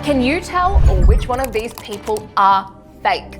Can you tell which one of these people are fake?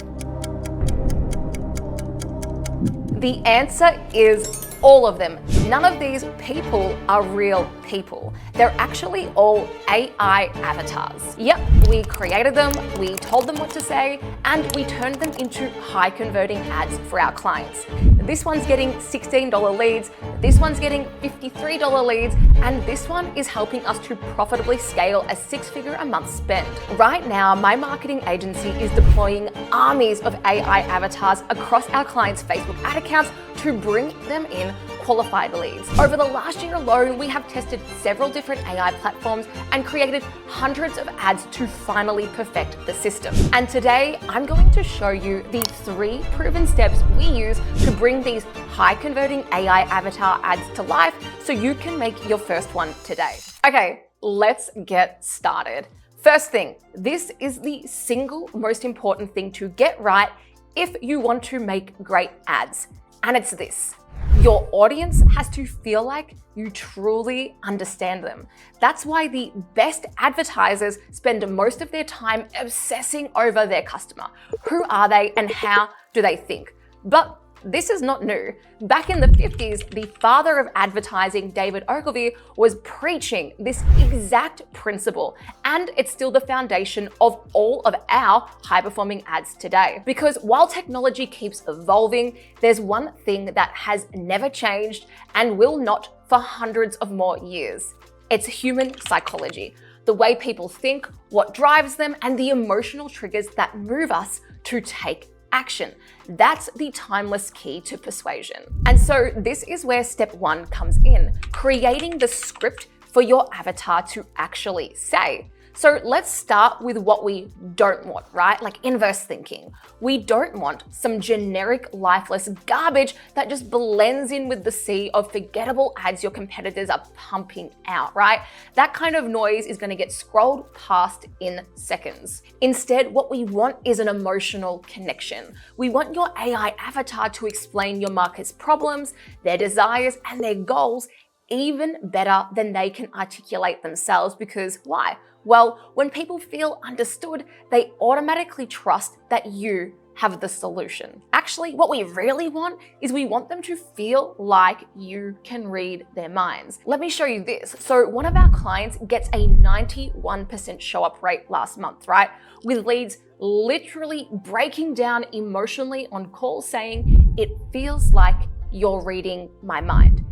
The answer is all of them. None of these people are real people. They're actually all AI avatars. Yep, we created them, we told them what to say, and we turned them into high converting ads for our clients. This one's getting $16 leads, this one's getting $53 leads, and this one is helping us to profitably scale a 6-figure a month spend. Right now, my marketing agency is deploying armies of AI avatars across our clients' Facebook ad accounts to bring them in qualified leads. Over the last year alone, we have tested several different AI platforms and created hundreds of ads to finally perfect the system. And today, I'm going to show you the 3 proven steps we use to bring these high converting AI avatar ads to life so you can make your first one today. Okay, let's get started. First thing, this is the single most important thing to get right if you want to make great ads. And it's this: your audience has to feel like you truly understand them. That's why the best advertisers spend most of their time obsessing over their customer. Who are they and how do they think? But this is not new. Back in the 50s, the father of advertising, David Ogilvy, was preaching this exact principle, and it's still the foundation of all of our high-performing ads today. Because while technology keeps evolving, there's one thing that has never changed and will not for hundreds of more years. It's human psychology, the way people think, what drives them, and the emotional triggers that move us to take action. That's the timeless key to persuasion. And so this is where step 1 comes in, creating the script for your avatar to actually say. So let's start with what we don't want, right? Like inverse thinking. We don't want some generic, lifeless garbage that just blends in with the sea of forgettable ads your competitors are pumping out, right? That kind of noise is going to get scrolled past in seconds. Instead, what we want is an emotional connection. We want your AI avatar to explain your market's problems, their desires, and their goals even better than they can articulate themselves. Because why? Well, when people feel understood, they automatically trust that you have the solution. Actually, what we really want is we want them to feel like you can read their minds. Let me show you this. So one of our clients gets a 91% show up rate last month, right? With leads literally breaking down emotionally on call saying, "It feels like you're reading my mind."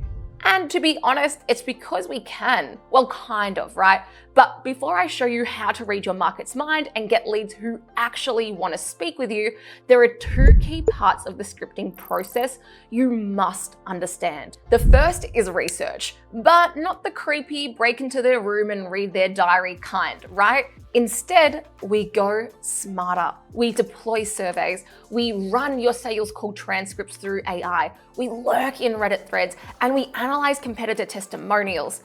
And to be honest, it's because we can. Well, kind of, right? But before I show you how to read your market's mind and get leads who actually want to speak with you, there are 2 key parts of the scripting process you must understand. The first is research, but not the creepy break into their room and read their diary kind, right? Instead, we go smarter. We deploy surveys. We run your sales call transcripts through AI. We lurk in Reddit threads, and we analyze competitor testimonials.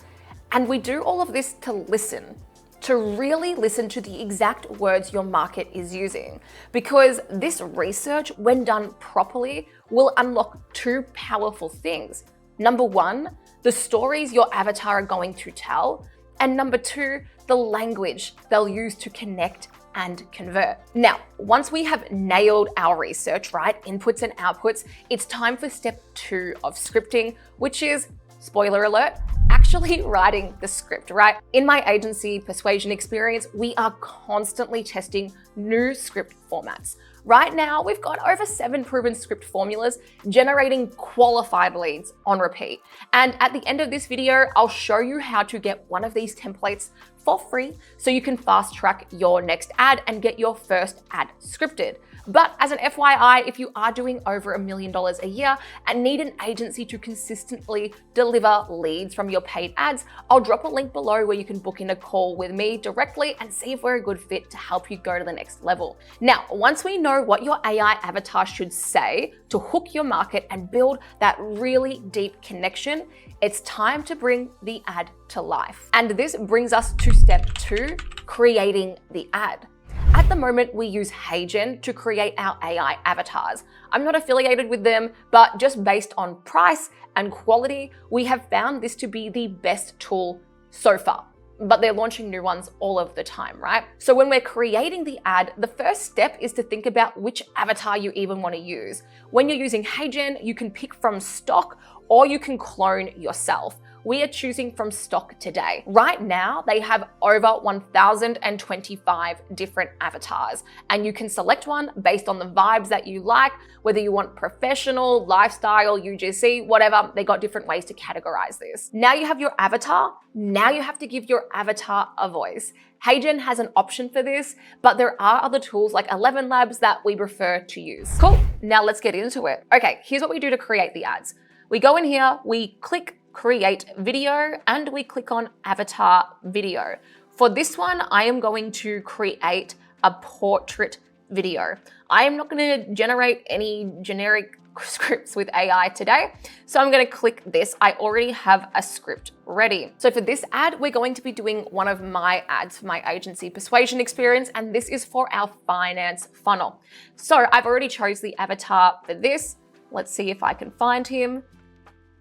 And we do all of this to listen, to really listen to the exact words your market is using. Because this research, when done properly, will unlock 2 powerful things. Number 1, the stories your avatar are going to tell. And number 2, the language they'll use to connect and convert. Now, once we have nailed our research, right, inputs and outputs, it's time for step 2 of scripting, which is, spoiler alert, actually writing the script, right? In my agency, Persuasion Experience, we are constantly testing new script formats. Right now, we've got over 7 proven script formulas generating qualified leads on repeat. And at the end of this video, I'll show you how to get one of these templates for free so you can fast track your next ad and get your first ad scripted. But as an FYI, if you are doing over $1 million a year and need an agency to consistently deliver leads from your paid ads, I'll drop a link below where you can book in a call with me directly and see if we're a good fit to help you go to the next level. Now, once we know what your AI avatar should say to hook your market and build that really deep connection, it's time to bring the ad to life. And this brings us to step 2, creating the ad. At the moment, we use HeyGen to create our AI avatars. I'm not affiliated with them, but just based on price and quality, we have found this to be the best tool so far. but they're launching new ones all of the time, right? So when we're creating the ad, the first step is to think about which avatar you even want to use. When you're using HeyGen, you can pick from stock or you can clone yourself. We are choosing from stock today. Right now, they have over 1,025 different avatars, and you can select one based on the vibes that you like, whether you want professional, lifestyle, UGC, whatever. They got different ways to categorize this. Now you have your avatar. Now you have to give your avatar a voice. HeyGen has an option for this, but there are other tools like 11 Labs that we prefer to use. Cool, now let's get into it. Okay, here's what we do to create the ads. We go in here, we click create video, and we click on avatar video. For this one, I am going to create a portrait video. I am not going to generate any generic scripts with AI today. So I'm going to click this. I already have a script ready. So for this ad, we're going to be doing one of my ads for my agency Persuasion Experience, and this is for our finance funnel. So I've already chose the avatar for this. Let's see if I can find him.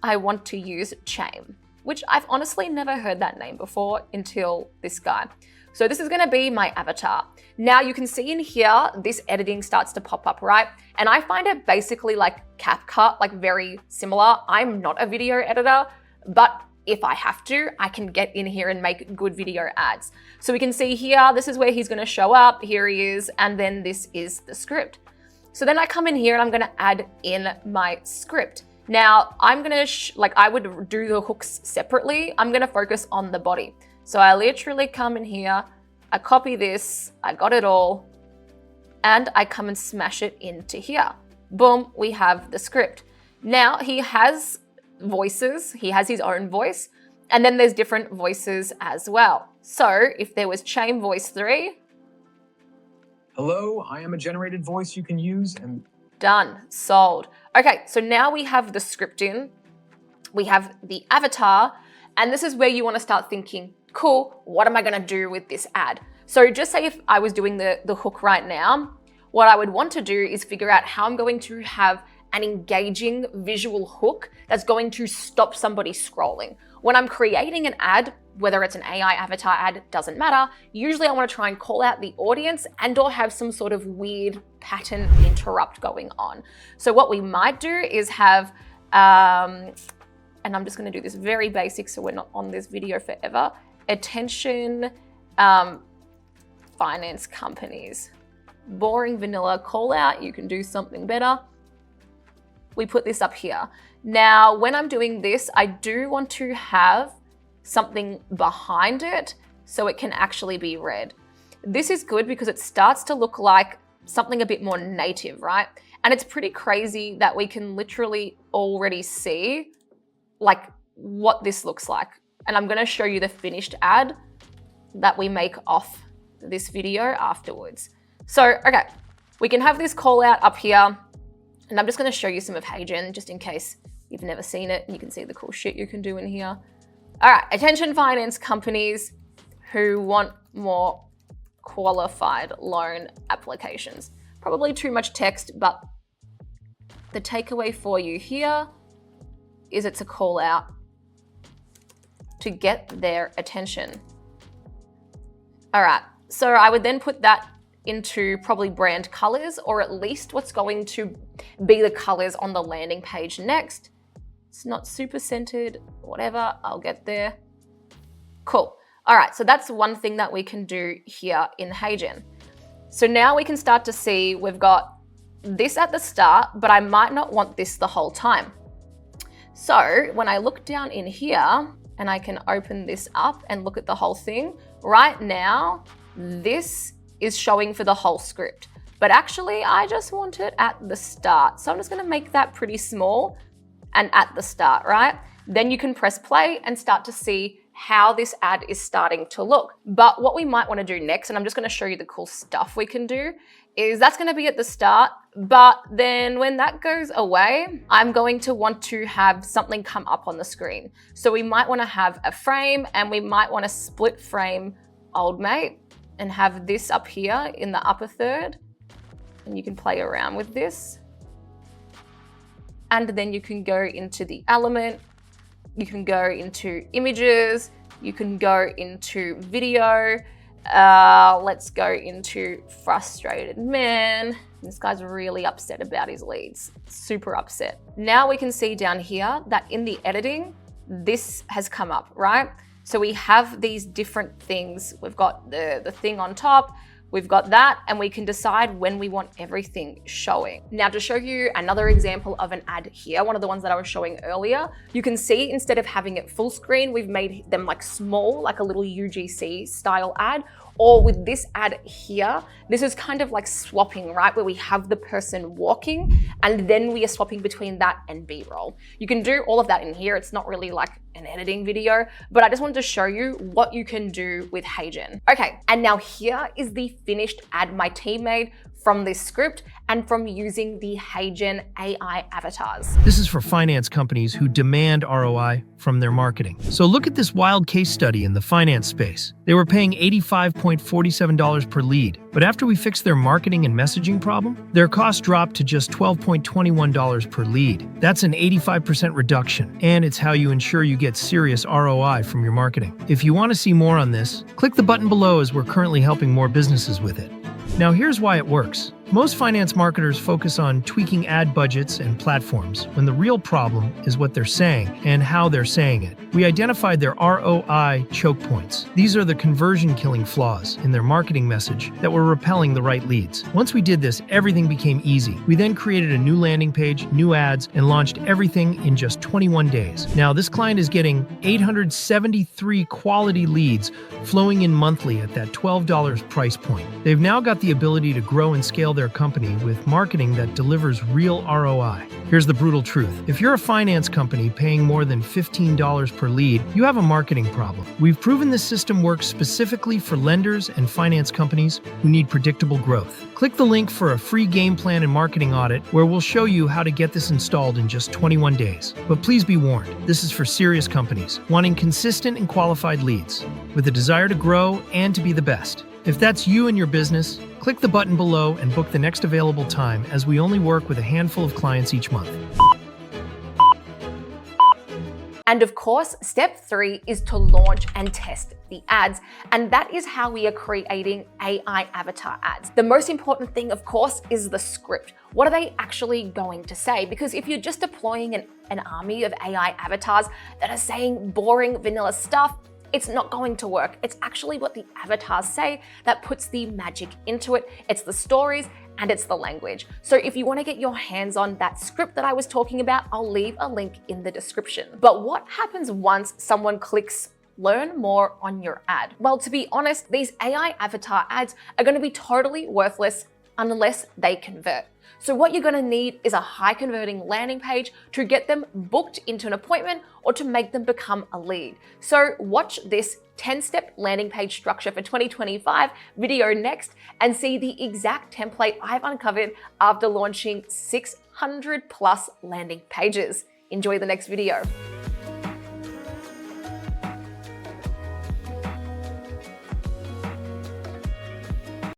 I want to use Chame, which I've honestly never heard that name before until this guy. So this is gonna be my avatar. Now you can see in here, this editing starts to pop up, right? And I find it basically like CapCut, like very similar. I'm not a video editor, but if I have to, I can get in here and make good video ads. So we can see here, this is where he's gonna show up. Here he is, and then this is the script. So then I come in here and I'm gonna add in my script. Now, I'm gonna, I would do the hooks separately. I'm gonna focus on the body. So I literally come in here, I copy this, I got it all, and I come and smash it into here. Boom, we have the script. Now he has voices, he has his own voice, and then there's different voices as well. So if there was Chame voice 3. Hello, I am a generated voice you can use and done, sold. Okay, so now we have the script in, we have the avatar, and this is where you want to start thinking, cool, what am I going to do with this ad? So just say if I was doing the hook right now, what I would want to do is figure out how I'm going to have an engaging visual hook that's going to stop somebody scrolling. When I'm creating an ad, whether it's an AI avatar ad, doesn't matter. Usually I want to try and call out the audience and or have some sort of weird pattern interrupt going on. So what we might do is have, and I'm just going to do this very basic so we're not on this video forever. Attention, finance companies. Boring vanilla call out, you can do something better. We put this up here. Now, when I'm doing this, I do want to have something behind it so it can actually be read. This is good because it starts to look like something a bit more native, right? And it's pretty crazy that we can literally already see like what this looks like. And I'm gonna show you the finished ad that we make off this video afterwards. So, okay, we can have this call out up here, and I'm just gonna show you some of HeyGen just in case you've never seen it and you can see the cool shit you can do in here. All right, attention finance companies who want more qualified loan applications. Probably too much text, but the takeaway for you here is it's a call out to get their attention. All right, so I would then put that into probably brand colors, or at least what's going to be the colors on the landing page next. It's not super centered, whatever, I'll get there. Cool. All right, so that's one thing that we can do here in HeyGen. So now we can start to see we've got this at the start, but I might not want this the whole time. So when I look down in here and I can open this up and look at the whole thing, right now, this is showing for the whole script. But actually, I just want it at the start. So I'm just gonna make that pretty small and at the start, right? Then you can press play and start to see how this ad is starting to look. But what we might wanna do next, and I'm just gonna show you the cool stuff we can do, is that's gonna be at the start, but then when that goes away, I'm going to want to have something come up on the screen. So we might wanna have a frame, and we might wanna split frame old mate and have this up here in the upper third. And you can play around with this. And then you can go into the element, you can go into images, You can go into video. Let's go into frustrated man. This guy's really upset about his leads, super upset. Now we can see down here that in the editing, this has come up, right? So we have these different things. We've got the thing on top, we've got that, and we can decide when we want everything showing. Now to show you another example of an ad here, one of the ones that I was showing earlier, you can see instead of having it full screen, we've made them like small, like a little UGC style ad. Or with this ad here, this is kind of like swapping, right? Where we have the person walking and then we are swapping between that and B-roll. You can do all of that in here. It's not really like an editing video, but I just wanted to show you what you can do with HeyGen. Okay, and now here is the finished ad my team made from this script and from using the HeyGen AI avatars. This is for finance companies who demand ROI from their marketing. So look at this wild case study in the finance space. They were paying $85.47 per lead, but after we fixed their marketing and messaging problem, their cost dropped to just $12.21 per lead. That's an 85% reduction, and it's how you ensure you get serious ROI from your marketing. If you want to see more on this, click the button below as we're currently helping more businesses with it. Now here's why it works. Most finance marketers focus on tweaking ad budgets and platforms when the real problem is what they're saying and how they're saying it. We identified their ROI choke points. These are the conversion-killing flaws in their marketing message that were repelling the right leads. Once we did this, everything became easy. We then created a new landing page, new ads, and launched everything in just 21 days. Now this client is getting 873 quality leads flowing in monthly at that $12 price point. They've now got the ability to grow and scale their company with marketing that delivers real ROI. Here's the brutal truth. If you're a finance company paying more than $15 per lead, you have a marketing problem. We've proven this system works specifically for lenders and finance companies who need predictable growth. Click the link for a free game plan and marketing audit where we'll show you how to get this installed in just 21 days. But please be warned, this is for serious companies wanting consistent and qualified leads with a desire to grow and to be the best. If that's you and your business, click the button below and book the next available time, as we only work with a handful of clients each month. And of course, step 3 is to launch and test the ads. And that is how we are creating AI avatar ads. The most important thing, of course, is the script. What are they actually going to say? Because if you're just deploying an army of AI avatars that are saying boring vanilla stuff, it's not going to work. It's actually what the avatars say that puts the magic into it. It's the stories and it's the language. So if you want to get your hands on that script that I was talking about, I'll leave a link in the description. But what happens once someone clicks learn more on your ad? Well, to be honest, these AI avatar ads are going to be totally worthless unless they convert. So what you're gonna need is a high converting landing page to get them booked into an appointment or to make them become a lead. So watch this 10-step landing page structure for 2025 video next and see the exact template I've uncovered after launching 600 plus landing pages. Enjoy the next video.